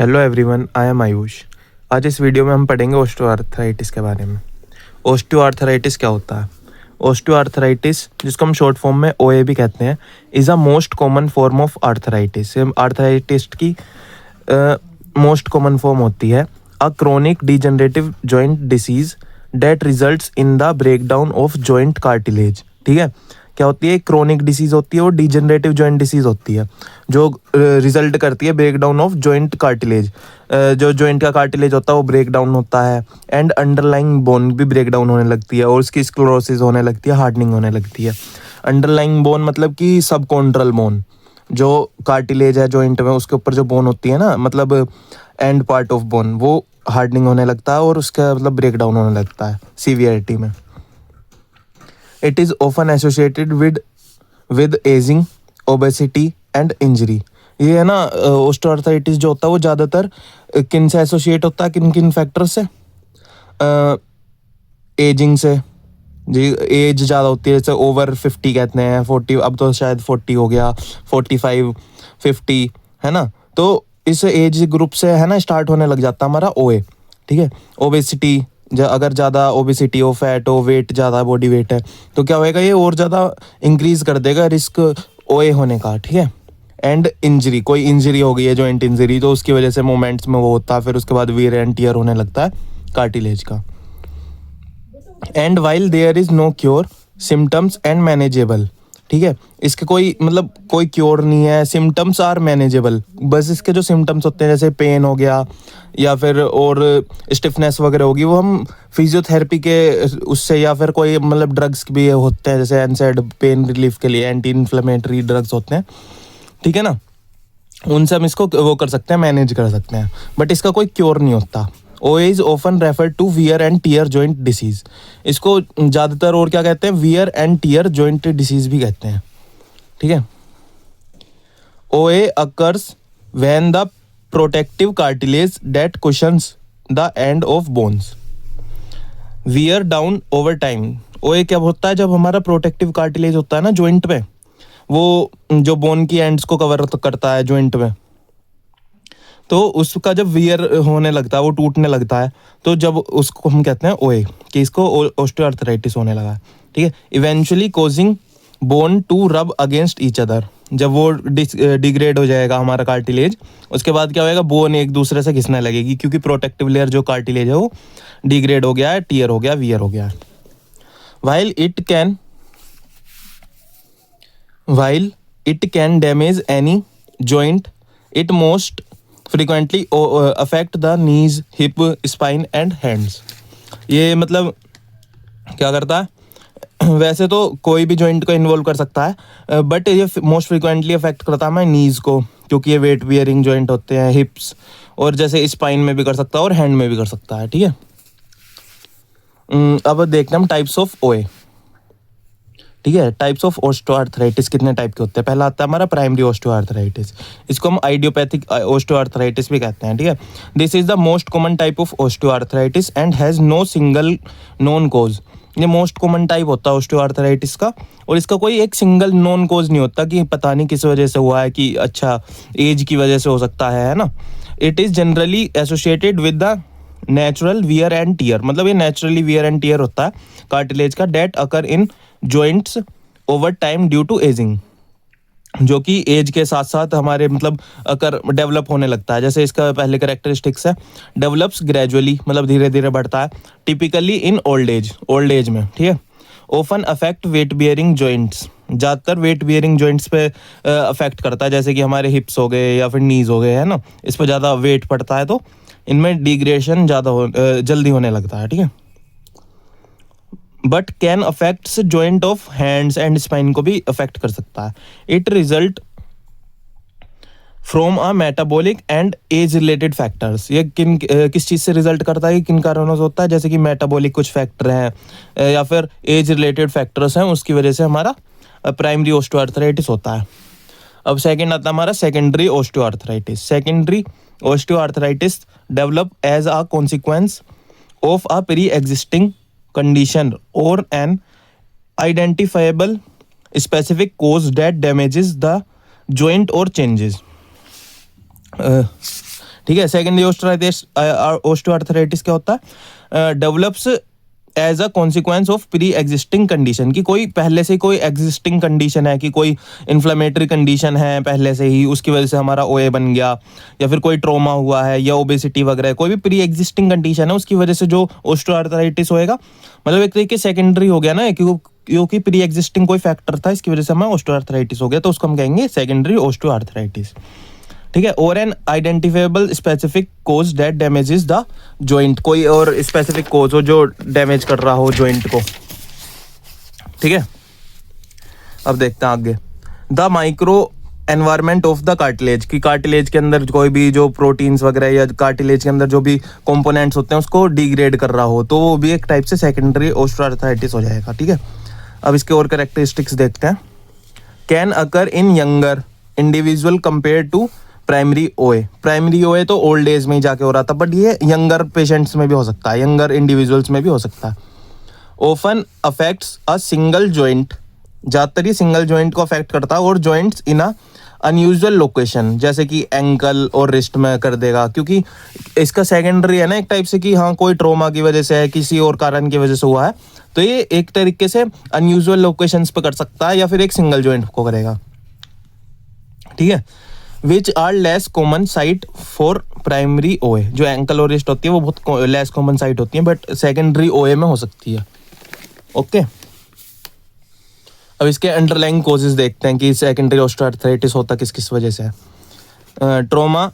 Hello everyone, I am Ayush. आज इस video में हम पढ़ेंगे ओस्टियोआर्थराइटिस के बारे में। ओस्टियोआर्थराइटिस क्या होता है? ओस्टियोआर्थराइटिस, जिसको हम शॉर्ट फॉर्म में ओए भी कहते हैं, is a most common form of arthritis. Arthritis की मोस्ट कॉमन फॉर्म होती है a chronic degenerative joint disease that results in the breakdown of joint cartilage. ठीक है, क्या होती है? क्रोनिक डिसीज होती है और डिजनरेटिव जॉइंट डिसीज होती है जो रिजल्ट करती है ब्रेकडाउन ऑफ जॉइंट कार्टिलेज। जो जॉइंट का कार्टिलेज होता है वो ब्रेक डाउन होता है एंड अंडरलाइंग बोन भी ब्रेक डाउन होने लगती है और उसकी स्क्लेरोसिस होने लगती है, हार्डनिंग होने लगती है। अंडरलाइंग बोन मतलब कि सब कॉन्ड्रल बोन, जो कार्टिलेज है जॉइंट में उसके ऊपर जो बोन होती है ना, मतलब एंड पार्ट ऑफ बोन, वो हार्डनिंग होने लगता है और उसका मतलब ब्रेक डाउन होने लगता है सीवियरिटी में। It is often associated with ageing, obesity and injury. ये है ना, ओस्टियोआर्थराइटिस जो होता है वो ज़्यादातर किन से एसोसिएट होता है, किन किन फैक्टर से? एजिंग से। जी, एज ज़्यादा होती है, जैसे ओवर 50 कहते हैं, 40, अब तो शायद 40 हो गया, 45, 50, है ना। तो इस एज ग्रुप से है ना स्टार्ट होने लग जाता है हमारा ओए। ठीक है, ओबेसिटी, अगर ज़्यादा ओबेसिटी हो, फैट हो, वेट ज़्यादा, बॉडी वेट है, तो क्या होएगा, ये और ज़्यादा इंक्रीज कर देगा रिस्क ओए होने का। ठीक है, एंड इंजरी, कोई इंजरी हो गई है जॉइंट इंजरी, तो उसकी वजह से मोमेंट्स में वो होता है, फिर उसके बाद वीर एंड टियर होने लगता है कार्टिलेज का। And while there is no cure, symptoms and manageable. ठीक है, इसके कोई मतलब कोई क्योर नहीं है, सिम्टम्स आर मैनेजेबल। बस इसके जो सिम्टम्स होते हैं, जैसे पेन हो गया या फिर और स्टिफनेस वगैरह होगी, वो हम फिजियोथेरेपी के उससे या फिर कोई मतलब ड्रग्स भी होते हैं, जैसे एनसैड पेन रिलीफ के लिए एंटी इन्फ्लेमेटरी ड्रग्स होते हैं, ठीक है ना, उनसे हम इसको वो कर सकते हैं, मैनेज कर सकते हैं, बट इसका कोई क्योर नहीं होता। OA is often refer to wear and tear joint disease. इसको ज़्यादातर और क्या कहते हैं, wear and tear joint disease भी कहते हैं। ठीक है, OA occurs when the protective cartilage that cushions the end of bones wear down over time. OA क्या होता है? जब हमारा प्रोटेक्टिव कार्टिलेज होता है ना जॉइंट में, वो जो बोन की एंड्स को कवर करता है जॉइंट में, तो उसका जब वियर होने लगता है, वो टूटने लगता है, तो जब उसको हम कहते हैं ओए, कि इसको ओस्टियोआर्थराइटिस होने लगा है। ठीक है, eventually causing bone to rub against each other. जब वो डिग्रेड हो जाएगा हमारा कार्टिलेज, उसके बाद क्या होएगा, बोन एक दूसरे से घिसने लगेगी, क्योंकि प्रोटेक्टिव लेयर जो कार्टिलेज है वो डिग्रेड हो गया है, टियर हो गया, वियर हो गया है। While it can damage any joint, it most frequently affect the knees, hip, spine and hands. ये मतलब क्या करता है? वैसे तो कोई भी जॉइंट को इन्वॉल्व कर सकता है, बट ये मोस्ट फ्रिक्वेंटली अफेक्ट करता है हमारे नीज को, क्योंकि ये वेट बियरिंग जॉइंट होते हैं, हिप्स, और जैसे स्पाइन में भी कर सकता है और हैंड में भी कर सकता है। ठीक है, अब देखते हैं हम टाइप्स ऑफ ओए। ठीक है, टाइप्स ऑफ ओस्टियोआर्थराइटिस कितने टाइप के होते हैं? पहला आता है हमारा प्राइमरी ओस्टियोआर्थराइटिस, इसको हम आइडियोपैथिक ओस्टियोआर्थराइटिस भी कहते हैं। ठीक है, this is the most common type of osteoarthritis and has no single known cause. ये मोस्ट कॉमन टाइप होता है ओस्टियोआर्थराइटिस का, और इसका कोई एक सिंगल नोन कोज नहीं होता कि पता नहीं किस वजह से हुआ है, कि अच्छा एज की वजह से हो सकता है ना। It is generally associated with the natural wear and tier, मतलब ये नेचुरली वियर एंड टियर होता है कार्टिलेज का, that occur in joints over time due to aging, जो कि एज के साथ साथ हमारे मतलब अगर डेवलप होने लगता है। जैसे इसका पहले करेक्टरिस्टिक्स है, डेवलप्स ग्रेजुअली, मतलब धीरे धीरे बढ़ता है, टिपिकली इन ओल्ड एज में। ठीक है, often affect weight bearing joints, ज़्यादातर वेट बियरिंग जॉइंट्स पे अफेक्ट करता है, जैसे कि हमारे हिप्स हो गए या फिर नीज हो गए, है ना, इस पर ज़्यादा वेट पड़ता है, तो इनमें डिग्रेडेशन ज़्यादा जल्दी होने लगता है। ठीक है, but can affects joint of hands and spine को भी अफेक्ट कर सकता है। It result from a metabolic and age related factors. ये किस चीज़ से रिजल्ट करता है, किन कारणों से होता है? जैसे कि मेटाबॉलिक कुछ फैक्टर हैं या फिर एज रिलेटेड फैक्टर्स हैं, उसकी वजह से हमारा प्राइमरी ओस्टियोआर्थराइटिस होता है। अब सेकंड आता है हमारा secondary osteoarthritis. Secondary osteoarthritis develop as a consequence of a pre existing condition or an identifiable specific cause that damages the joint or changes ठीक है। सेकेंडरी ओस्टियोआर्थराइटिस क्या होता है, develops as a consequence of pre existing condition, कि कोई पहले से कोई एग्जिस्टिंग कंडीशन है, कि कोई इन्फ्लेमेटरी कंडीशन है पहले से ही, उसकी वजह से हमारा ओए बन गया, या फिर कोई ट्रोमा हुआ है या ओबेसिटी वगैरह, कोई भी प्री एग्जिस्टिंग कंडीशन है उसकी वजह से जो ओस्टियोआर्थराइटिस होएगा, मतलब एक तरीके सेकेंडरी हो गया ना, क्योंकि प्री एग्जिस्टिंग कोई फैक्टर था इसकी वजह से हमें ओस्टियोआर्थराइटिस हो गया, तो उसको हम कहेंगे सेकेंडरी ओस्टियोआर्थराइटिस। ठीक है। और an identifiable specific cause that damages the joint, कोई और स्पेसिफिक कोज हो जो डैमेज कर रहा हो जॉइंट को। ठीक है। अब देखते हैं आगे, the micro environment of the cartilage, कि कार्टिलेज के अंदर कोई भी जो प्रोटीन्स वगैरह या कार्टिलेज के अंदर जो भी कंपोनेंट्स होते हैं उसको डिग्रेड कर रहा हो, तो वो भी एक टाइप से सेकेंडरी ओस्टियोआर्थराइटिस हो जाएगा। ठीक है। अब इसके और कैरेक्टरिस्टिक्स देखते हैं। Can occur in younger individual compare to primary OA, primary OA तो ओल्ड एज में ही जाके हो रहा था, बट ये यंगर पेशेंट्स में भी हो सकता है, यंगर इंडिविजुअल्स में भी हो सकता है। Often affects a single joint, ज़्यादातर ये सिंगल जॉइंट को अफेक्ट करता है, और joints in a unusual location, जैसे कि एंकल और रिस्ट में कर देगा, क्योंकि इसका सेकेंडरी है ना एक टाइप से, कि हाँ कोई ट्रोमा की वजह से है, किसी और कारण की वजह से हुआ है, तो ये एक तरीके से अनयूजुअल लोकेशंस पे कर सकता है, या फिर एक सिंगल जॉइंट को करेगा। ठीक है। Which are less common site for primary OA, जो एंकल और रिस्ट होती है वो बहुत लेस कॉमन साइट होती है, बट सेकेंडरी ओए में हो सकती है। ओके। अब इसके अंडरलाइंग कॉजेज देखते हैं कि सेकेंडरी ओस्टियोआर्थराइटिस होता किस किस वजह से है। ट्रोमा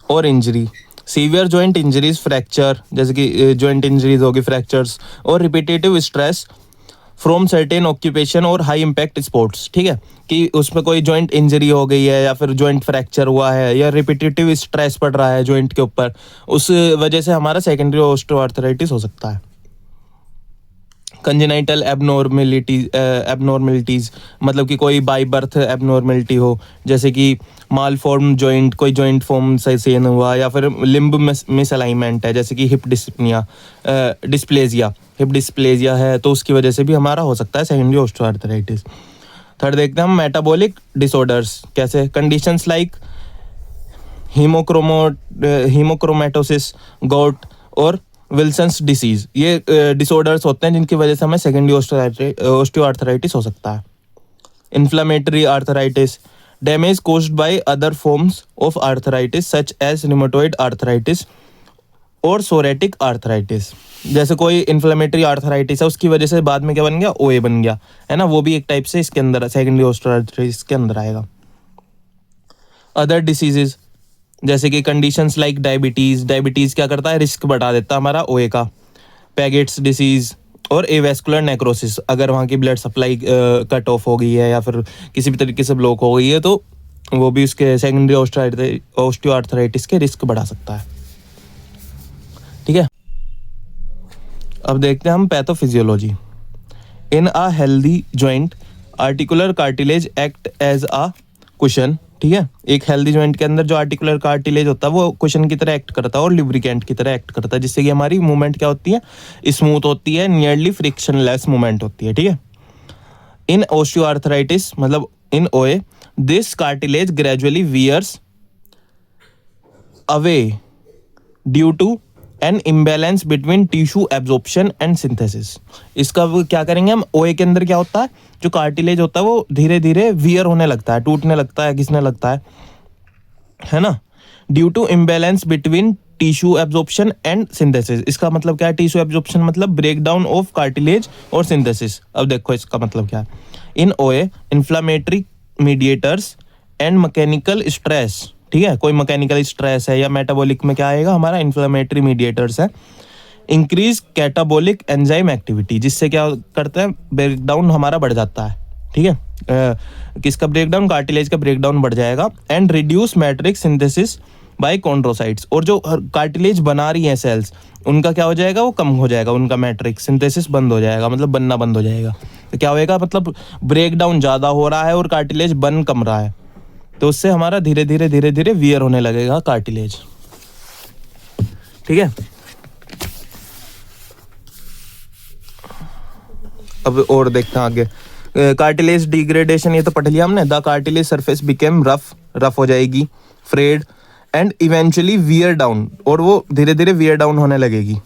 और injury, severe joint injuries, fracture, जैसे कि जॉइंट इंजरीज होगी, फ्रैक्चर्स, और repetitive stress from certain occupation और हाई इम्पैक्ट स्पोर्ट्स। ठीक है, कि उसमें कोई जॉइंट इंजरी हो गई है या फिर जॉइंट फ्रैक्चर हुआ है या रिपीटेटिव स्ट्रेस पड़ रहा है जॉइंट के ऊपर, उस वजह से हमारा सेकेंडरी ओस्टियोआर्थराइटिस हो सकता है। कंजेनाइटल एबनॉर्मेलिटीज, मतलब कि कोई बाई बर्थ एबनॉर्मेलिटी हो, जैसे कि माल फॉर्म जॉइंट, कोई जॉइंट फॉर्म सही नहीं हुआ, या फिर लिम्ब मिसअलाइनमेंट है, जैसे कि हिप डिस्प्लेजिया है, तो उसकी वजह से भी हमारा हो सकता है सेकेंडरी ओस्टियोआर्थराइटिस। थर्ड देखते हैं हम मेटाबॉलिक डिसऑर्डर्स, कैसे कंडीशंस लाइक हीमोक्रोमेटोसिस, गॉट और विल्सन्स डिसीज, ये डिसऑर्डर्स होते हैं जिनकी वजह से हमें सेकेंडरी ओस्टियोआर्थराइटिस हो सकता है। Inflammatory arthritis, damage caused by other forms of arthritis such as rheumatoid arthritis और सोरेटिक आर्थराइटिस, जैसे कोई इन्फ्लेमेटरी आर्थराइटिस है उसकी वजह से बाद में क्या बन गया, ओए बन गया, है ना, वो भी एक टाइप से इसके अंदर सेकेंडरी ओस्टियोआर्थराइटिस के अंदर आएगा। अदर डिसीजेज, जैसे कि कंडीशंस लाइक डायबिटीज़ क्या करता है, रिस्क बढ़ा देता है हमारा ओए का। पैगेट्स डिसीज़ और एवेस्कुलर नेक्रोसिस, अगर वहाँ की ब्लड सप्लाई कट ऑफ हो गई है या फिर किसी भी तरीके से ब्लॉक हो गई है, तो वो भी उसके सेकेंडरी ओस्टियोआर्थराइटिस के रिस्क बढ़ा सकता है। ठीक है। अब देखते हैं हम pathophysiology. In a healthy joint articular cartilage act as a cushion. ठीक है, एक हेल्दी जॉइंट के अंदर जो आर्टिकुलर कार्टिलेज होता है वो कुशन की तरह एक्ट करता है और लिब्रिकेंट की तरह एक्ट करता है, जिससे कि हमारी मूवमेंट क्या होती है, स्मूथ होती है, नियरली फ्रिक्शनलेस मूवमेंट होती है। ठीक है। इन ओस्टियोआर्थराइटिस मतलब in OA, this cartilage gradually wears away due to an imbalance between tissue absorption and synthesis. इसका क्या करेंगे हम, ओए के अंदर क्या होता है, जो कार्टिलेज होता है वो धीरे धीरे वियर होने लगता है, टूटने लगता है, घिसने लगता है ना, due to imbalance between tissue absorption and synthesis. इसका मतलब क्या है, टिश्यू एब्जॉर्प्शन मतलब ब्रेक डाउन ऑफ कार्टिलेज और सिंथेसिस। अब देखो इसका मतलब क्या है, in OA inflammatory mediators and mechanical stress. ठीक है, कोई मैकेनिकल स्ट्रेस है या मेटाबॉलिक में क्या आएगा हमारा, इन्फ्लेमेटरी मीडिएटर्स है, इंक्रीज कैटाबॉलिक एंजाइम एक्टिविटी, जिससे क्या करता है, ब्रेकडाउन हमारा बढ़ जाता है। ठीक है, किसका ब्रेकडाउन, कार्टिलेज का ब्रेकडाउन बढ़ जाएगा। And reduce matrix synthesis by chondrocytes, और जो कार्टिलेज बना रही हैं सेल्स उनका क्या हो जाएगा, वो कम हो जाएगा, उनका मैट्रिक्स सिंथेसिस बंद हो जाएगा, मतलब बनना बंद हो जाएगा। तो क्या होएगा, मतलब ब्रेकडाउन ज़्यादा हो रहा है और कार्टिलेज बन कम रहा है, तो उससे हमारा धीरे धीरे वियर होने लगेगा कार्टिलेज। ठीक है। अब और देखते हैं आगे, कार्टिलेज डिग्रेडेशन, ये तो पढ़ लिया हमने। The cartilage surface became rough हो जाएगी, frayed and eventually wear down, और वो धीरे धीरे वियर डाउन होने लगेगी,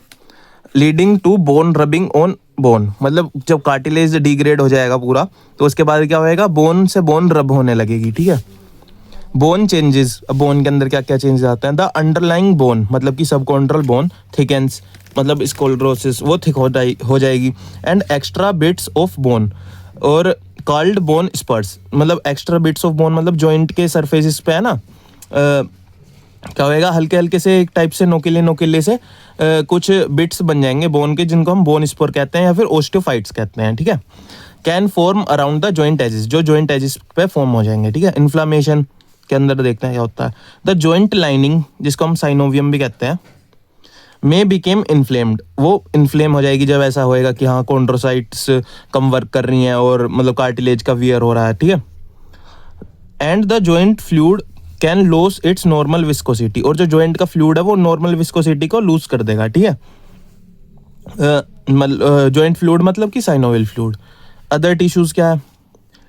leading to bone rubbing on bone, मतलब जब कार्टिलेज डिग्रेड हो जाएगा पूरा तो उसके बाद क्या होएगा, बोन से बोन रब होने लगेगी, ठीक है। बोन चेंजेस, अब बोन के अंदर क्या क्या चेंजेस आते हैं, द अंडरलाइंग बोन मतलब कि सबकॉन्ड्रल बोन थिकेंस, मतलब स्कोल्ड्रोसिस वो थिक हो जाएगी, and extra bits of bone और कॉल्ड बोन स्पर्स, मतलब एक्स्ट्रा बिट्स ऑफ बोन मतलब जॉइंट के सरफेसिस पे है ना, क्या होएगा, हल्के हल्के से एक टाइप से नोकीले से कुछ बिट्स बन जाएंगे बोन के, जिनको हम बोन स्पोर कहते हैं या फिर ओस्टियोफाइट्स कहते हैं, ठीक है। Can form around the joint edges, जो जॉइंट एजिस पे फॉर्म हो जाएंगे, ठीक है। इन्फ्लामेशन के अंदर देखते हैं क्या होता है, द जॉइंट लाइनिंग जिसको हम साइनोवियम भी कहते हैं, मे बिकेम इन्फ्लेम्ड, वो इन्फ्लेम हो जाएगी जब ऐसा होएगा कि हाँ कॉन्ड्रोसाइट्स कम वर्क कर रही हैं और मतलब कार्टिलेज का वियर हो रहा है, ठीक है। And the joint fluid can lose its normal viscosity, और जो जॉइंट का फ्लूइड है वो नॉर्मल विस्कोसिटी को लूज कर देगा, ठीक है। जॉइंट फ्लूइड मतलब कि साइनोवियल फ्लूइड। अदर टिश्यूज क्या है,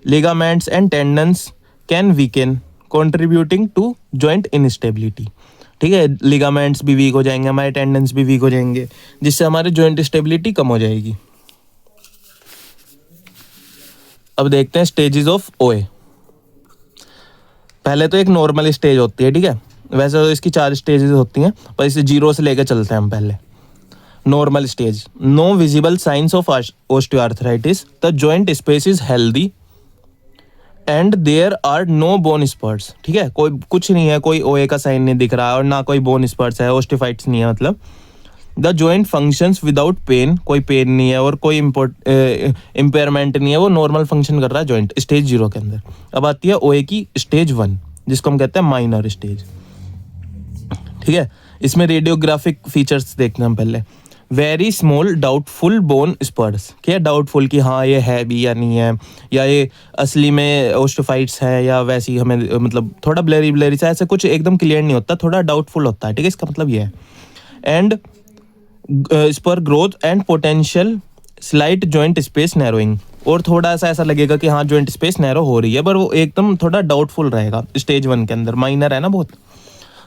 ligaments and tendons can weaken contributing to joint instability, ठीक है। लिगामेंट्स भी वीक हो जाएंगे, हमारे टेंडन्स भी वीक हो जाएंगे, जिससे हमारे जॉइंट स्टेबिलिटी कम हो जाएगी। अब देखते हैं स्टेजेस ऑफ ओए। पहले तो एक नॉर्मल स्टेज होती है, ठीक है। वैसे तो इसकी 4 स्टेजेस होती हैं, पर इसे 0 से लेकर चलते हैं हम पहले। Normal stage, no visible signs of osteoarthritis, the joint space is healthy and there are no bone spurs, ठीक है। कोई कुछ नहीं है, कोई ओए का साइन नहीं दिख रहा है और ना कोई बोन स्पर्स है, ओस्टिफाइट्स नहीं है मतलब। The joint functions without pain, कोई पेन नहीं है और कोई इम्पेयरमेंट नहीं है, वो नॉर्मल फंक्शन कर रहा है जॉइंट, स्टेज 0 के अंदर। अब आती है ओए की स्टेज 1 जिसको हम कहते हैं माइनर स्टेज, ठीक है। इसमें रेडियोग्राफिक फीचर्स देखते हैं हम पहले। वेरी स्मॉल डाउटफुल बोन स्पर्स, क्या डाउटफुल कि हाँ ये है भी या नहीं है, या ये असली में ओस्टियोफाइट्स है या वैसी हमें मतलब थोड़ा ब्लरी सा, ऐसे कुछ एकदम क्लियर नहीं होता, थोड़ा डाउटफुल होता है, ठीक है। इसका मतलब ये है। And spur growth and potential slight joint space narrowing, और थोड़ा सा ऐसा लगेगा कि हाँ जॉइंट स्पेस नैरो हो रही है, पर वो एकदम थोड़ा डाउटफुल रहेगा स्टेज 1 के अंदर, माइनर है ना बहुत।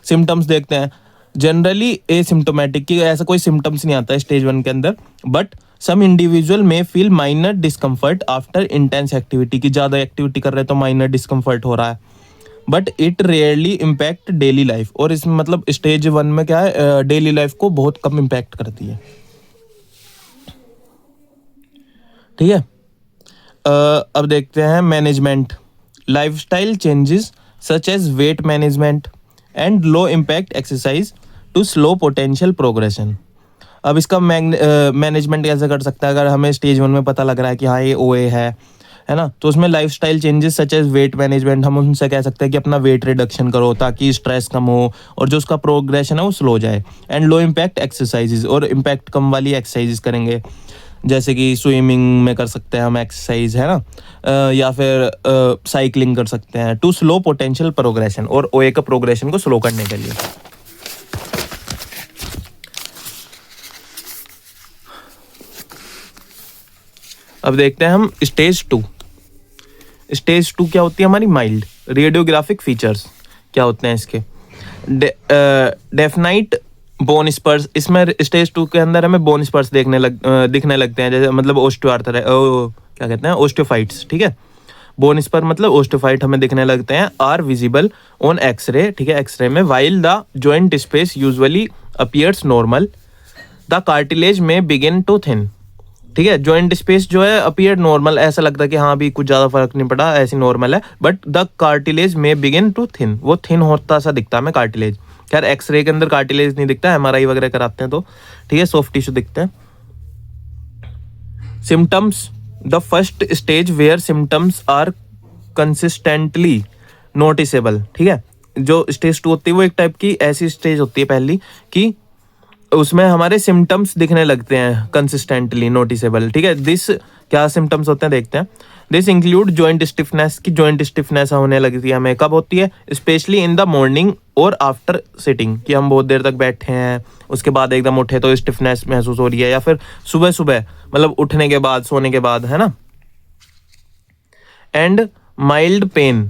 सिम्टम्स देखते हैं, जनरली एसिम्टोमेटिक, की ऐसा कोई सिम्टम्स नहीं आता है स्टेज 1 के अंदर, बट सम इंडिविजुअल में feel minor discomfort after intense activity, की ज़्यादा एक्टिविटी कर रहे हैं तो माइनर डिस्कम्फर्ट हो रहा है, but it rarely impact daily life, और इस मतलब स्टेज 1 में क्या है, डेली लाइफ को बहुत कम इम्पैक्ट करती है, ठीक है। अब देखते हैं management, lifestyle changes such as weight management and low impact exercise to slow potential progression. अब इसका मैनेजमेंट कैसे कर सकता है, अगर हमें स्टेज 1 में पता लग रहा है कि हाँ ये ओए है ना, तो उसमें lifestyle changes such as weight management, हम उनसे कह सकते हैं कि अपना वेट रिडक्शन करो ताकि स्ट्रेस कम हो और जो उसका प्रोग्रेशन है वो स्लो जाए। एंड लो इम्पैक्ट एक्सरसाइजेज, और इम्पैक्ट कम वाली एक्सरसाइजेज करेंगे, जैसे कि स्विमिंग में कर सकते हैं हम एक्सरसाइज, है ना, या फिर साइकिलिंग कर सकते हैं, टू स्लो पोटेंशियल प्रोग्रेशन, और ओए का प्रोग्रेशन को स्लो करने के लिए। अब देखते हैं हम स्टेज 2। स्टेज 2 क्या होती है हमारी, माइल्ड। रेडियोग्राफिक फीचर्स क्या होते हैं इसके, डेफिनाइट बोन स्पर्स, इसमें स्टेज 2 के अंदर हमें बोन स्पर्स दिखने लगते हैं, जैसे मतलब क्या कहते हैं, ओस्टियोफाइट्स, ठीक है। बोन स्पर मतलब ओस्टियोफाइट हमें दिखने लगते हैं, आर विजिबल ऑन एक्सरे, ठीक है, एक्सरे में, while the joint space usually appears normal, the cartilage में बिगिन टू थिन, ठीक है। जॉइंट स्पेस जो है अपीयर नॉर्मल, ऐसा लगता है कि हाँ अभी कुछ ज़्यादा फर्क नहीं पड़ा, ऐसी नॉर्मल है, बट द कार्टिलेज में बिगिन टू थिन, वो थिन होता सा दिखता है हमें कार्टिलेज। खैर एक्सरे के अंदर कार्टिलेज नहीं दिखता, एमआरआई वगैरह कराते हैं तो, ठीक है, सॉफ्ट टिश्यू दिखते हैं। Symptoms, the first stage where symptoms are consistently noticeable, ठीक है। जो स्टेज 2 होती है वो एक टाइप की ऐसी स्टेज होती है पहली कि उसमें हमारे सिम्टम्स दिखने लगते हैं कंसिस्टेंटली नोटिसेबल, ठीक है। दिस क्या सिम्टम्स होते हैं देखते हैं। दिस इंक्लूड जॉइंट स्टिफनेस, की जॉइंट स्टिफनेस होने लगती है हमें, कब होती है, स्पेशली इन द मॉर्निंग और आफ्टर सिटिंग, कि हम बहुत देर तक बैठे हैं उसके बाद एकदम उठे तो स्टिफनेस महसूस हो रही है, या फिर सुबह सुबह मतलब उठने के बाद, सोने के बाद, है ना। And mild pen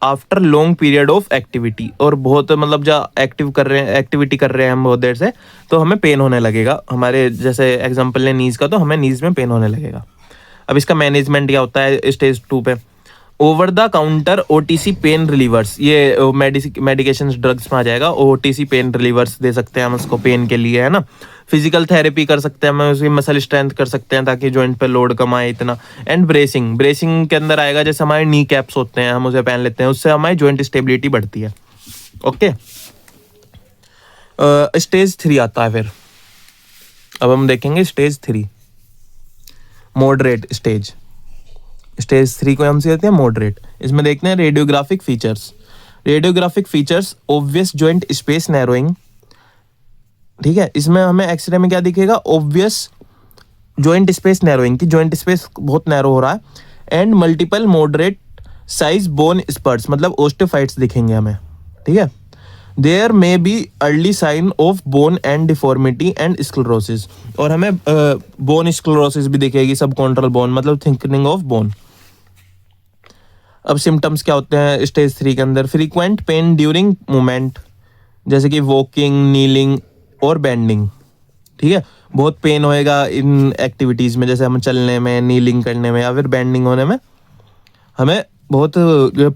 after long period of activity, और बहुत मतलब जो एक्टिविटी कर रहे हैं हम बहुत देर से, तो हमें पेन होने लगेगा। हमारे जैसे एग्जांपल है नीज का, तो हमें नीज में पेन होने लगेगा। अब इसका मैनेजमेंट क्या होता है स्टेज 2 पे? Over the counter OTC pen relievers, ये मेडिकेशन ड्रग्स में आ जाएगा। ओटीसी पेन रिलीवर्स दे सकते हैं हम उसको पेन के लिए, है ना। फिजिकल थेरेपी कर सकते हैं, हम उसकी मसल स्ट्रेंथ कर सकते हैं ताकि जॉइंट पे लोड कम आए इतना। एंड ब्रेसिंग के अंदर आएगा, जैसे हमारे नी कैप्स होते हैं हम उसे पहन लेते हैं, उससे हमारी जॉइंट स्टेबिलिटी बढ़ती है। ओके, स्टेज 3 आता है फिर। अब हम देखेंगे स्टेज 3, मॉडरेट स्टेज। स्टेज 3 को हम से कहते हैं मॉडरेट। इसमें देखते हैं radiographic features. Radiographic features obvious joint space narrowing, ठीक है। इसमें हमें एक्सरे में क्या दिखेगा? ऑब्वियस जॉइंट स्पेस नैरोइंग, की जॉइंट स्पेस बहुत नैरो हो रहा है। And multiple moderate size bone spurts, मतलब ओस्टियोफाइट्स दिखेंगे हमें, ठीक है। There may be early sign of bone and deformity and sclerosis, और हमें बोन स्क्लेरोसिस भी दिखेगी, सब कॉन्ट्रल बोन मतलब थिकनिंग ऑफ बोन। अब सिम्टम्स क्या होते हैं स्टेज 3 के अंदर? फ्रीक्वेंट पेन ड्यूरिंग मूवमेंट, जैसे कि वॉकिंग, नीलिंग और बेंडिंग, ठीक है। बहुत पेन होएगा इन एक्टिविटीज़ में, जैसे हम चलने में, नीलिंग करने में या फिर बेंडिंग होने में हमें बहुत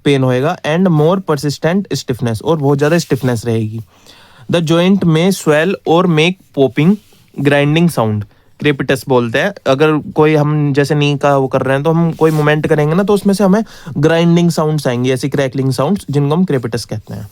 पेन होएगा। एंड मोर परसिस्टेंट स्टिफनेस, और बहुत ज़्यादा स्टिफनेस रहेगी। द जॉइंट में स्वेल और make popping grinding sound, crepitus बोलते हैं। अगर कोई हम जैसे नी का वो कर रहे हैं तो हम कोई मूवमेंट करेंगे ना, तो उसमें से हमें ग्राइंडिंग साउंड्स आएंगी, ऐसी क्रैकलिंग साउंड्स, जिनको हम क्रेपिटस कहते हैं।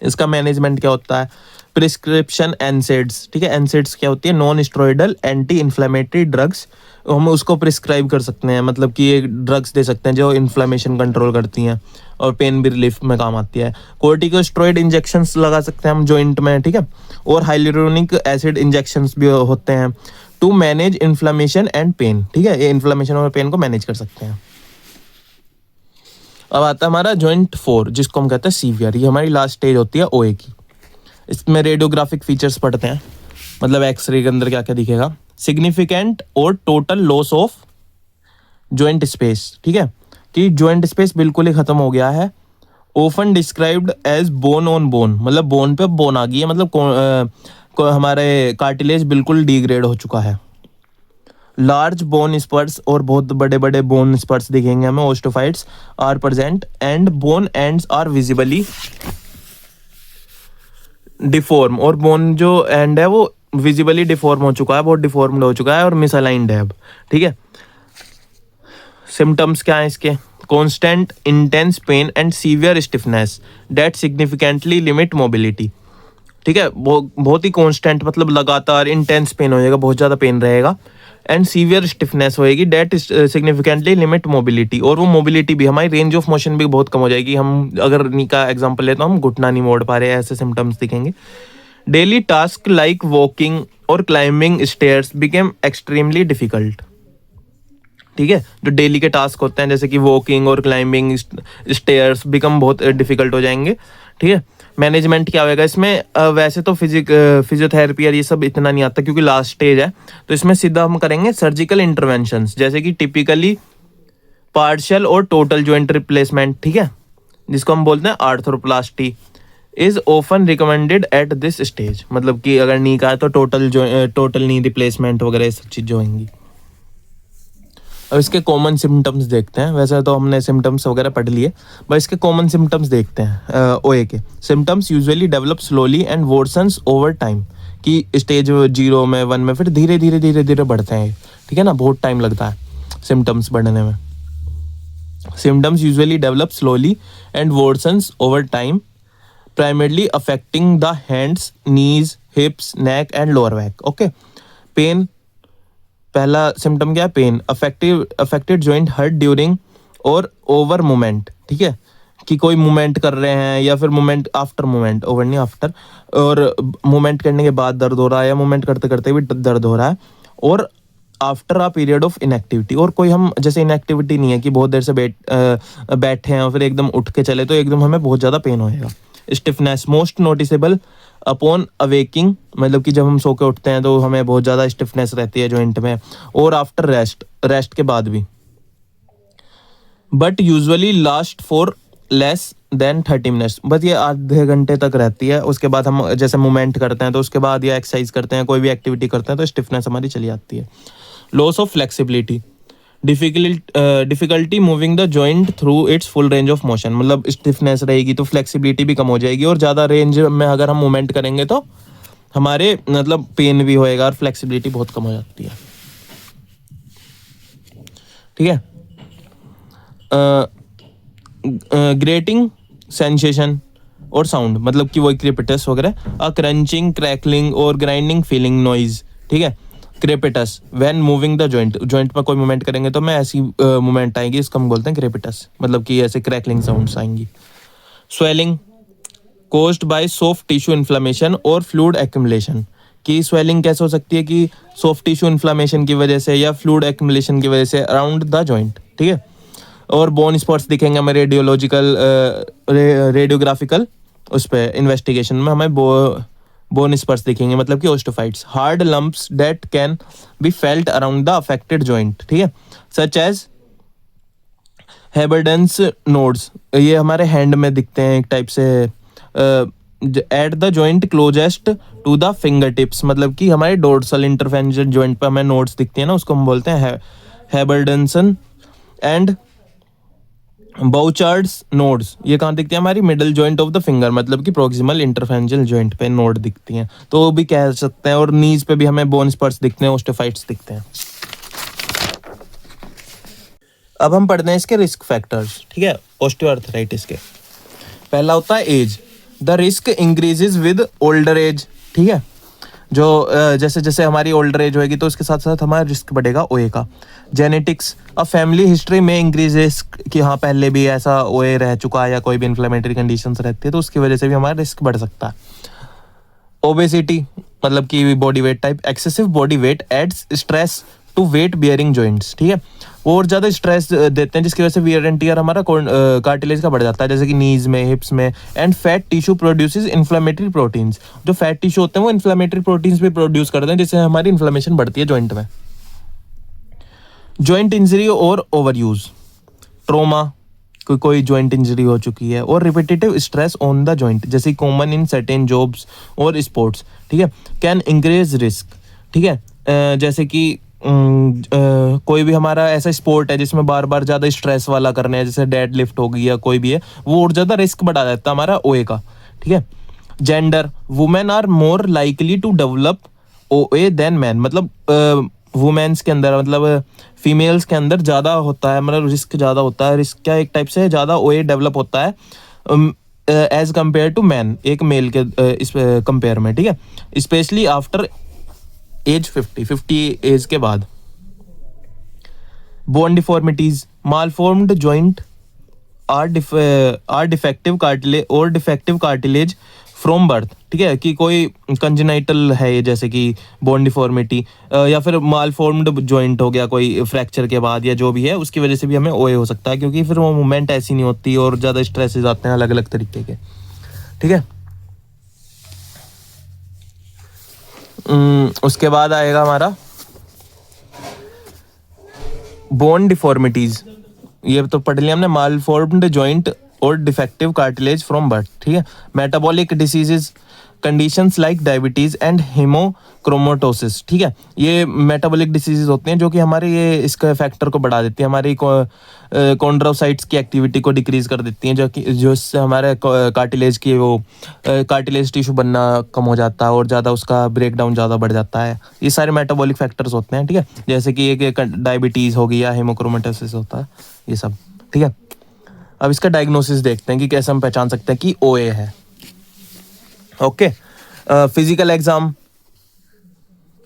इसका मैनेजमेंट क्या होता है? प्रिस्क्रिप्शन एनसेड्स, ठीक है। एनसेड्स क्या होती है? Non steroidal anti inflammatory drugs. हम उसको प्रिस्क्राइब कर सकते हैं, मतलब कि ये ड्रग्स दे सकते हैं जो इन्फ्लेमेशन कंट्रोल करती हैं और पेन भी रिलीफ में काम आती है। कोर्टिकोस्टेरॉइड इंजेक्शंस लगा सकते हैं हम जॉइंट में, ठीक है। और हाइलुरोनिक एसिड इंजेक्शंस भी होते हैं to manage inflammation and pain, ठीक है। ये इन्फ्लेमेशन और पेन को मैनेज कर सकते हैं। अब आता है हमारा जॉइंट 4, जिसको हम कहते हैं सीवियर। ये हमारी लास्ट स्टेज होती है ओए की। इसमें रेडियोग्राफिक फीचर्स पढ़ते हैं, मतलब एक्सरे के अंदर क्या क्या दिखेगा। सिग्निफिकेंट और total loss of joint space, ठीक है, कि जॉइंट स्पेस बिल्कुल ही खत्म हो गया है। Often described as bone on bone, मतलब बोन पे बोन आ गई है, मतलब हमारे कार्टिलेज बिल्कुल डिग्रेड हो चुका है। लार्ज बोन स्पर्ट्स, और बहुत बड़े बड़े बोन स्पर्ट्स दिखेंगे हमें, osteophytes are present. And bone ends are visibly deform, और बोन जो एंड है वो विजिबली डिफॉर्म हो चुका है, बहुत डिफॉर्म्ड हो चुका है और मिसअलाइंड है अब, ठीक है। सिम्टम्स क्या है इसके? Constant intense pain and severe stiffness that significantly limit mobility, ठीक है। बहुत ही कॉन्स्टेंट मतलब लगातार इंटेंस पेन होएगा, बहुत ज़्यादा पेन रहेगा। एंड सीवियर स्टिफनेस होएगी डेट सिग्निफिकेंटली लिमिट मोबिलिटी, और वो मोबिलिटी भी, हमारी रेंज ऑफ मोशन भी बहुत कम हो जाएगी। हम अगर नी का एग्जांपल ले तो हम घुटना नहीं मोड़ पा रहे, ऐसे सिम्टम्स दिखेंगे। डेली टास्क लाइक वॉकिंग और climbing stairs became extremely difficult, ठीक है। जो डेली के टास्क होते हैं जैसे कि वॉकिंग और क्लाइंबिंग स्टेयर्स बिकम बहुत डिफिकल्ट हो जाएंगे, ठीक है। मैनेजमेंट क्या होगा इसमें? वैसे तो फिजियोथेरेपी और ये सब इतना नहीं आता क्योंकि लास्ट स्टेज है, तो इसमें सीधा हम करेंगे सर्जिकल इंटरवेंशंस, जैसे कि टिपिकली पार्शियल और टोटल जॉइंट रिप्लेसमेंट, ठीक है, जिसको हम बोलते हैं arthroplasty, is often recommended at this stage. मतलब कि अगर नी का है तो टोटल नी रिप्लेसमेंट वगैरह सब चीज़ें होंगी। अब इसके कॉमन सिम्टम्स देखते हैं। वैसे तो हमने सिम्टम्स वगैरह पढ़ लिए, बस इसके कॉमन सिम्टम्स देखते हैं ओए के। Symptoms usually develop slowly and worsens over time, कि स्टेज 0 में 1 में फिर धीरे धीरे बढ़ते हैं, ठीक है ना, बहुत टाइम लगता है सिम्टम्स बढ़ने में। Symptoms usually develop slowly and worsens over time, primarily affecting the hands, knees, hips, neck and lower back. Okay, pain, पहला सिम्टम क्या है? Pain. Affected joint hurt during और ओवर मूवमेंट, ठीक है, कि कोई मूवमेंट कर रहे हैं या फिर मूवमेंट आफ्टर मूवमेंट, ओवर नहीं आफ्टर, और मूवमेंट करने के बाद दर्द हो रहा है या मूवमेंट करते करते भी दर्द हो रहा है। और after a period of inactivity, और कोई हम जैसे इनएक्टिविटी नहीं है कि बहुत देर से बैठे हैं और फिर एकदम उठ के चले तो एकदम हमें बहुत ज़्यादा पेन होएगा। Stiffness most noticeable upon awaking, मतलब कि जब हम सो के उठते हैं तो हमें बहुत ज़्यादा स्टिफनेस रहती है जॉइंट में, और आफ्टर रेस्ट के बाद भी। But usually last for less than 30 minutes, बस ये आधे घंटे तक रहती है। उसके बाद हम जैसे मूवमेंट करते हैं तो उसके बाद या एक्सरसाइज करते हैं, कोई भी एक्टिविटी करते हैं तो स्टिफनेस हमारी चली जाती है। Loss of flexibility, difficulty moving the joint through it's full range of motion, मतलब स्टिफनेस रहेगी तो फ्लेक्सिबिलिटी भी कम हो जाएगी, और ज़्यादा रेंज में अगर हम मूवमेंट करेंगे तो हमारे मतलब पेन भी होएगा और फ्लेक्सिबिलिटी बहुत कम हो जाती है। ठीक है। ग्रेटिंग सेंसेशन और साउंड, मतलब कि वही क्रेपिटस वगैरह, अ क्रंचिंग, क्रैकलिंग और ग्राइंडिंग फीलिंग नॉइज। ठीक है। Crepitus when moving the joint, joint पर कोई मूवमेंट करेंगे तो मैं ऐसी मूवमेंट आएगी, इसको हम बोलते हैं क्रेपिटस, मतलब कि ऐसे क्रैकलिंग साउंड्स आएंगी। Swelling caused by soft tissue inflammation और फ्लूइड एक्यूमुलेशन, कि स्वेलिंग कैसे हो सकती है कि सॉफ्ट टिश्यू इन्फ्लेमेशन की वजह से या फ्लूइड एक्यूमुलेशन की वजह से अराउंड द जॉइंट। ठीक है। और बोन स्पॉट्स दिखेंगे हमें रेडियोग्राफिकल उस पर इन्वेस्टिगेशन में हमें बोन स्पॉट्स दिखेंगे, मतलब कि osteophytes. Hard lumps that can be felt around the affected joint. ठीक है। सच एज हेबरडेंस नोड्स, ये हमारे हैंड में दिखते हैं एक टाइप से, at the joint closest to the finger tips, मतलब कि हमारे डोर्सल इंटरफेरेंशियल जॉइंट पे हमें नोड्स दिखती है ना, उसको हम बोलते हैं हेबरडेंसन। एंड बाउचार्ड्स नोड्स, ये कहाँ दिखती है, हमारी middle joint of the finger, मतलब कि प्रोक्सिमल इंटरफेरेंशियल जॉइंट पे नोड दिखती हैं, तो वो भी कह सकते हैं। और नीज पे भी हमें बोन स्पर्स दिखते हैं, ओस्टोफाइट्स दिखते हैं। अब हम पढ़ते हैं इसके रिस्क फैक्टर्स। ठीक है। ऑस्टियोआर्थराइटिस के पहला होता है age, the risk increases with older age. ठीक है। जो जैसे जैसे हमारी ओल्डर एज होएगी तो उसके साथ साथ हमारा रिस्क बढ़ेगा ओए का। जेनेटिक्स, अ फैमिली हिस्ट्री में इंक्रीज रिस्क, कि हाँ पहले भी ऐसा ओए रह चुका है या कोई भी इन्फ्लेमेटरी कंडीशंस रहती है तो उसकी वजह से भी हमारा रिस्क बढ़ सकता है। ओबेसिटी, मतलब कि body weight type, excessive body weight adds stress to weight bearing joints. ठीक है। वो और ज़्यादा स्ट्रेस देते हैं जिसकी वजह से वियर एंड टियर हमारा कार्टिलेज का बढ़ जाता है, जैसे कि नीज में, हिप्स में। And fat tissue produces inflammatory proteins, जो फैट टिश्यू होते हैं वो इन्फ्लेमेटरी प्रोटीन्स भी प्रोड्यूस करते हैं जिससे हमारी इन्फ्लेमेशन बढ़ती है जॉइंट में। जॉइंट इंजरी और ओवर यूज, ट्रोमा, कोई जॉइंट इंजरी हो चुकी है, और repetitive stress on the joint, जैसे कॉमन इन सर्टेन जॉब्स और स्पोर्ट्स। ठीक है। Can increase risk. ठीक है। जैसे कि कोई भी हमारा ऐसा स्पोर्ट है जिसमें बार बार ज़्यादा स्ट्रेस वाला करने हैं, जैसे डेड लिफ्ट हो गई या कोई भी है, वो और ज़्यादा रिस्क बढ़ा देता है हमारा ओए का। ठीक है। Gender, women are more likely to develop OA than man, मतलब वुमेन्स के अंदर, मतलब फीमेल्स के अंदर ज़्यादा होता है, मतलब रिस्क ज़्यादा होता है। रिस्क क्या, एक टाइप से ज़्यादा ओए डेवलप होता है एज कम्पेयर टू मैन, एक मेल के इस कंपेयर में। ठीक है। स्पेशली आफ्टर एज 50 एज के बाद। Bone deformities, malformed joint or defective cartilage और डिफेक्टिव कार्टिलेज फ्रॉम बर्थ। ठीक है। कि कोई कंजेनाइटल है ये, जैसे कि बोन डिफॉर्मिटी, या फिर मालफॉर्म्ड जॉइंट हो गया कोई फ्रैक्चर के बाद, या जो भी है उसकी वजह से भी हमें ओए हो सकता है, क्योंकि फिर वो मूवमेंट ऐसी नहीं होती और ज़्यादा स्ट्रेसेस आते हैं अलग अलग तरीके के। ठीक है। उसके बाद आएगा हमारा बोन डिफॉर्मिटीज, ये तो पढ़ लिया हमने, मालफॉर्म्ड जॉइंट और डिफेक्टिव कार्टिलेज फ्रॉम बर्थ। ठीक है। Metabolic diseases, conditions like diabetes and haemochromatosis. ठीक है। ये मेटाबॉलिक डिसीजेज होते हैं जो कि हमारे ये इसका फैक्टर को बढ़ा देती है, हमारी कॉन्ड्रोसाइट्स की एक्टिविटी को डिक्रीज कर देती हैं, जो इससे हमारे कार्टिलेज की वो कार्टिलेज टिश्यू बनना कम हो जाता है और ज़्यादा उसका ब्रेक डाउन ज़्यादा बढ़ जाता है। ये सारे मेटाबॉलिक फैक्टर्स होते हैं। ठीक है। जैसे कि एक डायबिटीज़ हो गई या हीमोक्रोमेटोसिस होता है, ये सब। ठीक है। अब इसका डायग्नोसिस देखते हैं कि कैसे हम पहचान सकते हैं कि ओए है। ओके। फिजिकल एग्जाम,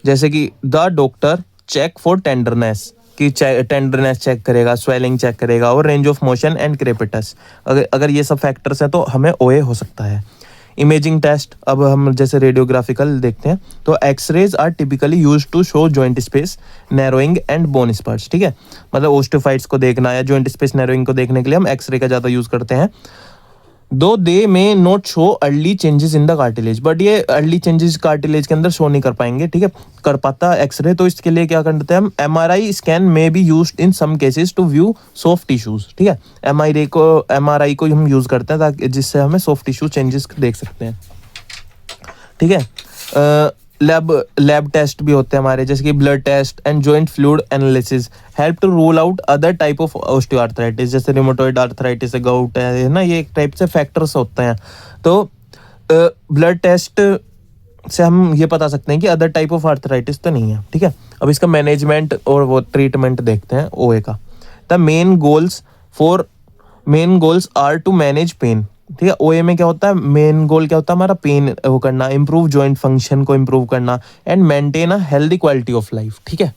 जैसे कि the doctor check for tenderness, कि टेंडरनेस चेक करेगा, स्वेलिंग चेक करेगा, और range of motion and crepitus. अगर ये सब फैक्टर्स हैं तो हमें ओए हो सकता है। इमेजिंग टेस्ट, अब हम जैसे रेडियोग्राफिकल देखते हैं तो x-rays are typically use to show joint space narrowing and bone spurs. ठीक है। मतलब ओस्टियोफाइट्स को देखना या जॉइंट स्पेस नैरोइंग को देखने के लिए हम एक्सरे का ज़्यादा यूज़ करते हैं। दो दे में not show early changes in the cartilage, but ये अर्ली चेंजेस कार्टिलेज के अंदर शो नहीं कर पाएंगे, ठीक है, कर पाता एक्सरे। तो इसके लिए क्या करते हैं हम, MRI scan may be used in some cases to view soft tissues, ठीक है, एमआरआई को हम यूज करते हैं ताकि जिससे हमें सॉफ्ट टिश्यू चेंजेस देख सकते हैं, ठीक है। लैब टेस्ट भी होते हैं हमारे, जैसे कि blood test and joint fluid analysis help to rule out other type of osteoarthritis, जैसे रिमोटॉइड आर्थराइटिस है, गाउट है ना, ये एक टाइप से फैक्टर्स होते हैं। तो ब्लड टेस्ट से हम ये बता सकते हैं कि अदर टाइप ऑफ आर्थराइटिस तो नहीं है, ठीक है। अब इसका मैनेजमेंट और वो ट्रीटमेंट देखते हैं ओए का। The main goals are to manage pain, ठीक है। ओए में क्या होता है, मेन गोल क्या होता है हमारा, पेन वो करना, इंप्रूव जॉइंट फंक्शन को इंप्रूव करना and maintain a healthy quality of life, ठीक है।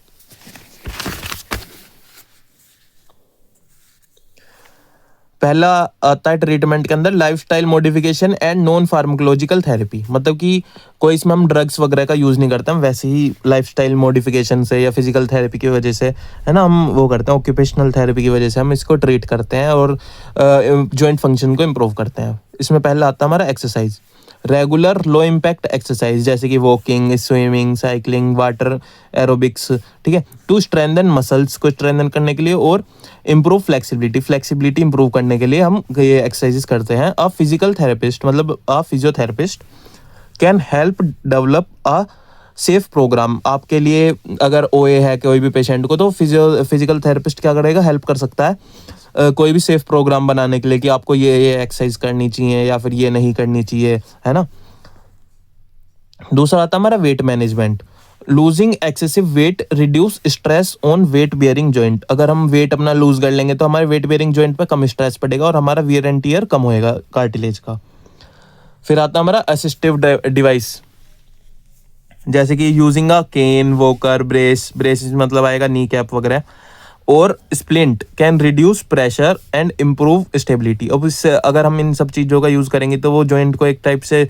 पहला आता है ट्रीटमेंट के अंदर lifestyle modification and non pharmacological therapy, मतलब कि कोई इसमें हम ड्रग्स वगैरह का यूज नहीं करते, हम वैसे ही लाइफस्टाइल मॉडिफिकेशन से या फिजिकल थेरेपी की वजह से, है ना, हम वो करते हैं, ऑक्यूपेशनल थेरेपी की वजह से हम इसको ट्रीट करते हैं और जॉइंट फंक्शन को इम्प्रूव करते हैं। इसमें पहला आता है हमारा एक्सरसाइज, रेगुलर लो इम्पैक्ट एक्सरसाइज, जैसे कि walking, swimming, cycling, water aerobics, ठीक है, टू स्ट्रेंथन मसल्स को स्ट्रेंथन करने के लिए और इम्प्रूव फ्लेक्सिबिलिटी इम्प्रूव करने के लिए हम ये एक्सरसाइजेस करते हैं। अ फिजिकल थेरेपिस्ट मतलब a physiotherapist can help develop a safe programme, आपके लिए अगर ओए है कोई भी पेशेंट को, तो फिजिकल थेरेपिस्ट क्या करेगा, हेल्प कर सकता है कोई भी सेफ प्रोग्राम बनाने के लिए कि आपको ये एक्सरसाइज करनी चाहिए या फिर ये नहीं करनी चाहिए, है ना। दूसरा आता है हमारा weight management, losing excessive weight reduce stress on weight bearing joint, अगर हम वेट अपना लूज कर लेंगे तो हमारे वेट बियरिंग जॉइंट पे कम स्ट्रेस पड़ेगा और हमारा वियर एंड टियर कम होएगा कार्टिलेज का। फिर आता है हमारा असिस्टिव डिवाइस, जैसे कि using a cane, walker, brace मतलब आएगा नी कैप वगैरह, और splint can reduce pressure and improve stability. अब इससे अगर हम इन सब चीज़ों का यूज़ करेंगे तो वो जॉइंट को एक टाइप से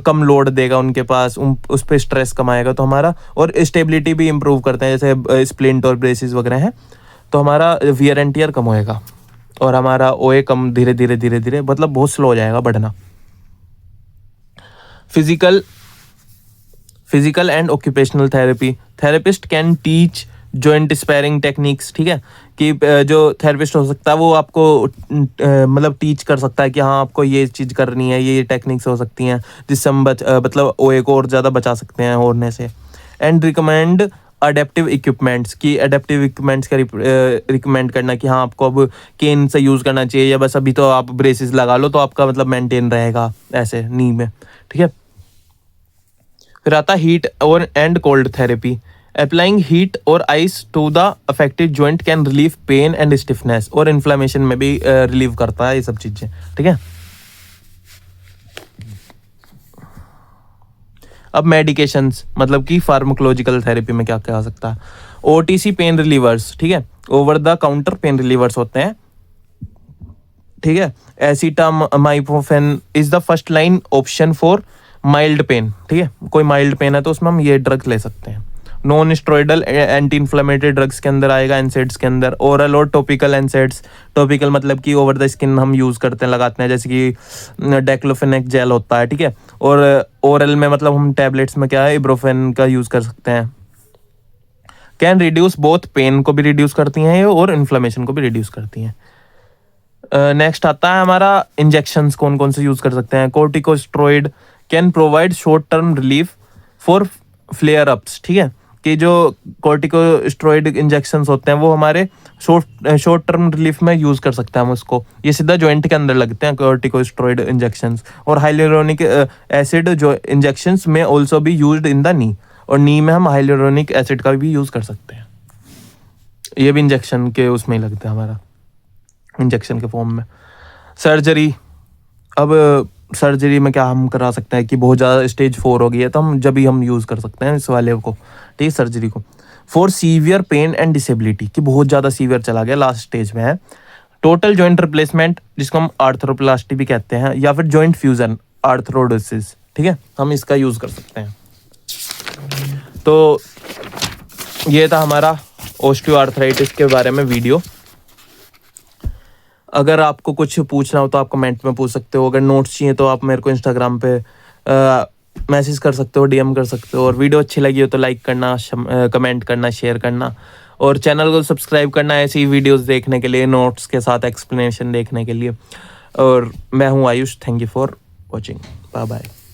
कम लोड देगा उनके पास, उस पर स्ट्रेस कम आएगा तो हमारा, और स्टेबिलिटी भी इम्प्रूव करते हैं, जैसे स्प्लिंट और ब्रेसिस वगैरह हैं, तो हमारा वियर एंड टियर कम होएगा और हमारा ओए कम धीरे धीरे मतलब बहुत स्लो हो जाएगा बढ़ना। Physical and occupational therapist can teach joint sparing techniques, ठीक है, कि जो थेरेपिस्ट हो सकता है वो आपको मतलब टीच कर सकता है कि हाँ आपको ये चीज़ करनी है, ये टेक्निक्स हो सकती हैं जिससे हम मतलब ओए को और ज़्यादा बचा सकते हैं होने से। एंड रिकमेंड अडेप्टिव इक्विपमेंट्स, की अडेप्टिव इक्विपमेंट्स का रिकमेंड करना कि हाँ आपको अब केन से यूज़ करना चाहिए या बस अभी तो आप ब्रेसेस लगा लो तो आपका मतलब मेंटेन रहेगा ऐसे नी में, ठीक है। फिर आता हीट और and cold therapy, applying heat और ice to the affected joint can relieve pain and stiffness, और इन्फ्लेमेशन में भी रिलीव करता है ये सब चीजें, ठीक है। अब मेडिकेशंस मतलब कि फार्माकोलॉजिकल थेरेपी में क्या क्या आ सकता है, ओटीसी पेन रिलीवर्स, ठीक है, over the counter pain relievers होते हैं, ठीक है। Acetaminophen is the first line option for mild pain, ठीक है, कोई माइल्ड पेन है तो उसमें हम ये ड्रग ले सकते हैं। Non steroidal anti inflammatory drugs के अंदर आएगा एनसेड्स के अंदर, ओरल और टॉपिकल एनसेड्स, टॉपिकल मतलब कि ओवर द स्किन हम यूज़ करते हैं, लगाते हैं, जैसे कि डेक्लोफेनेक जेल होता है, ठीक है, और ओरल में मतलब हम टैबलेट्स में क्या है इब्रोफेन का यूज़ कर सकते हैं। कैन रिड्यूस बोथ, पेन को भी रिड्यूस करती हैं और इन्फ्लेमेशन को भी रिड्यूस करती हैं। नेक्स्ट आता है हमारा इंजेक्शंस कौन कौन से यूज़ कर सकते हैं, corticosteroid can provide short term relief for flare ups, ठीक है, कि जो कोर्टिकोस्टेरॉइड इंजेक्शंस होते हैं वो हमारे शॉर्ट टर्म रिलीफ में यूज़ कर सकते हैं हम उसको, ये सीधा जॉइंट के अंदर लगते हैं कोर्टिकोस्टेरॉइड इंजेक्शंस। और हाइलुरोनिक एसिड जो इंजेक्शंस में ऑल्सो भी यूज्ड इन द नी, और नी में हम हाइलुरोनिक एसिड का भी यूज़ कर सकते हैं, ये भी इंजेक्शन के उसमें ही लगता है हमारा, इंजेक्शन के फॉर्म में। सर्जरी, अब सर्जरी में क्या हम करा सकते हैं कि बहुत ज़्यादा स्टेज 4 हो गई है तो हम जब भी हम यूज़ कर सकते हैं इस वाले को, ठीक है, सर्जरी को। For severe pain and disability, कि बहुत ज़्यादा सीवियर चला गया, लास्ट स्टेज में है। टोटल जॉइंट रिप्लेसमेंट जिसको हम आर्थ्रोप्लास्टी भी कहते हैं, या फिर जॉइंट फ्यूजन आर्थरोडोसिस, ठीक है, हम इसका यूज़ कर सकते हैं। तो ये था हमारा ऑस्टियोआर्थराइटिस के बारे में वीडियो। अगर आपको कुछ पूछना हो तो आप कमेंट में पूछ सकते हो, अगर नोट्स चाहिए तो आप मेरे को इंस्टाग्राम पे मैसेज कर सकते हो, डीएम कर सकते हो। और वीडियो अच्छी लगी हो तो लाइक करना, कमेंट करना, शेयर करना और चैनल को सब्सक्राइब करना ऐसी ही वीडियोस देखने के लिए, नोट्स के साथ एक्सप्लेनेशन देखने के लिए। और मैं हूँ Ayush, thank you for watching, bye bye.